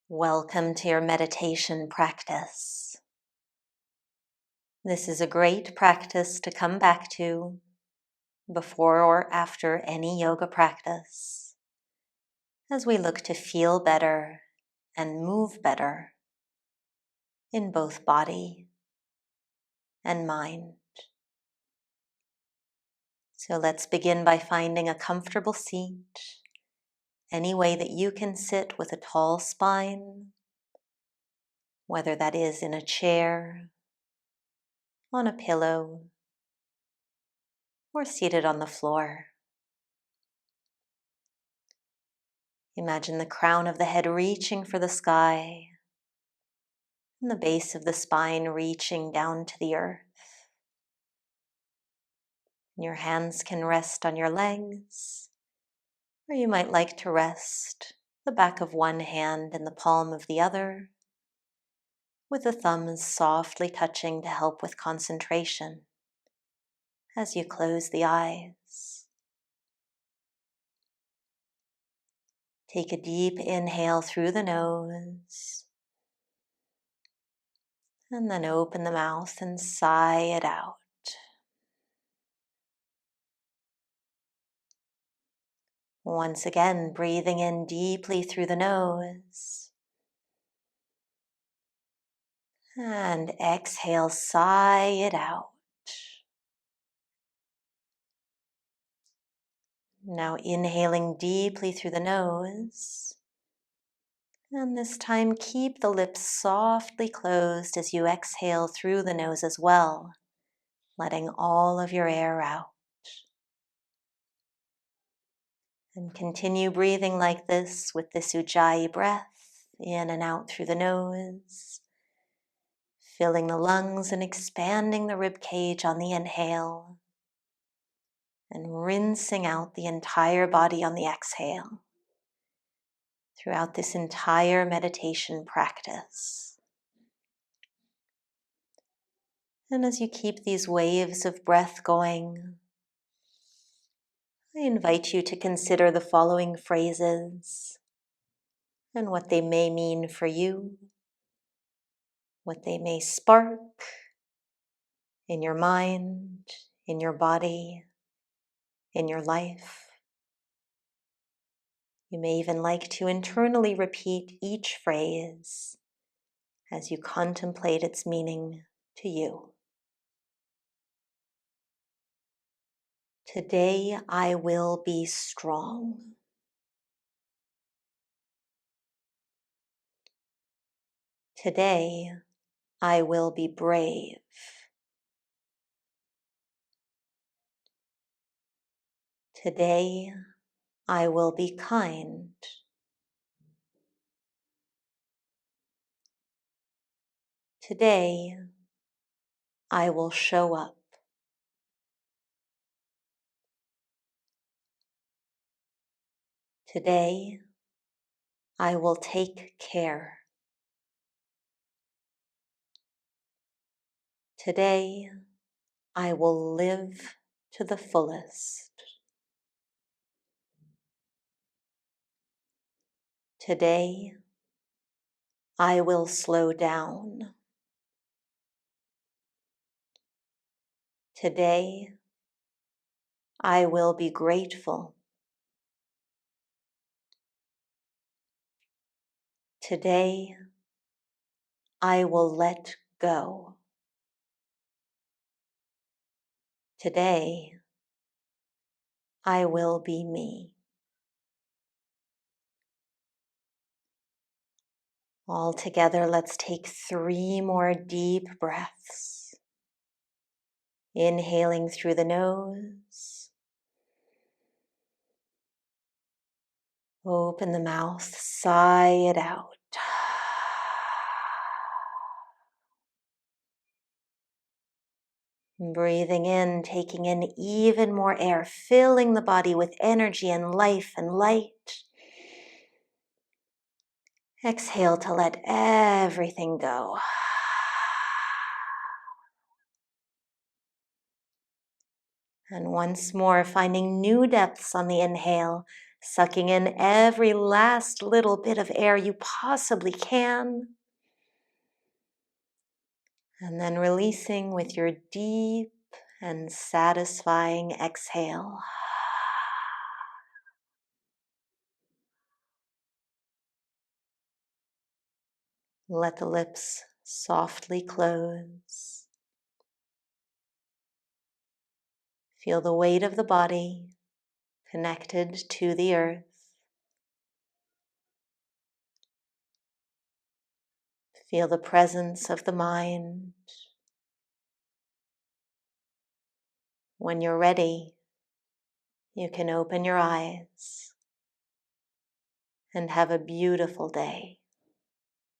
Welcome to your meditation practice. This is a great practice to come back to before or after any yoga practice as we look to feel better and move better in both body and mind. So let's begin by finding a comfortable seat, any way that you can sit with a tall spine, whether that is in a chair, on a pillow, or seated on the floor. Imagine the crown of the head reaching for the sky and the base of the spine reaching down to the earth. And your hands can rest on your legs, or you might like to rest the back of one hand in the palm of the other, with the thumbs softly touching to help with concentration as you close the eyes. Take a deep inhale through the nose, and then open the mouth and sigh it out. Once again, breathing in deeply through the nose. And exhale, sigh it out. Now inhaling deeply through the nose. And this time keep the lips softly closed as you exhale through the nose as well, letting all of your air out. And continue breathing like this with this Ujjayi breath, in and out through the nose, filling the lungs and expanding the rib cage on the inhale, and rinsing out the entire body on the exhale throughout this entire meditation practice. And as you keep these waves of breath going, I invite you to consider the following phrases and what they may mean for you, what they may spark in your mind, in your body, in your life. You may even like to internally repeat each phrase as you contemplate its meaning to you. Today I will be strong. Today I will be brave. Today I will be kind. Today I will show up. Today I will take care. Today I will live to the fullest. Today I will slow down. Today I will be grateful. Today I will let go. Today I will be me. All together, let's take 3 more deep breaths. Inhaling through the nose. Open the mouth, sigh it out. Breathing in, taking in even more air, filling the body with energy and life and light. Exhale to let everything go. And once more, finding new depths on the inhale, sucking in every last little bit of air you possibly can, and then releasing with your deep and satisfying exhale. Let the lips softly close. Feel the weight of the body connected to the earth. Feel the presence of the mind. When you're ready, you can open your eyes and have a beautiful day.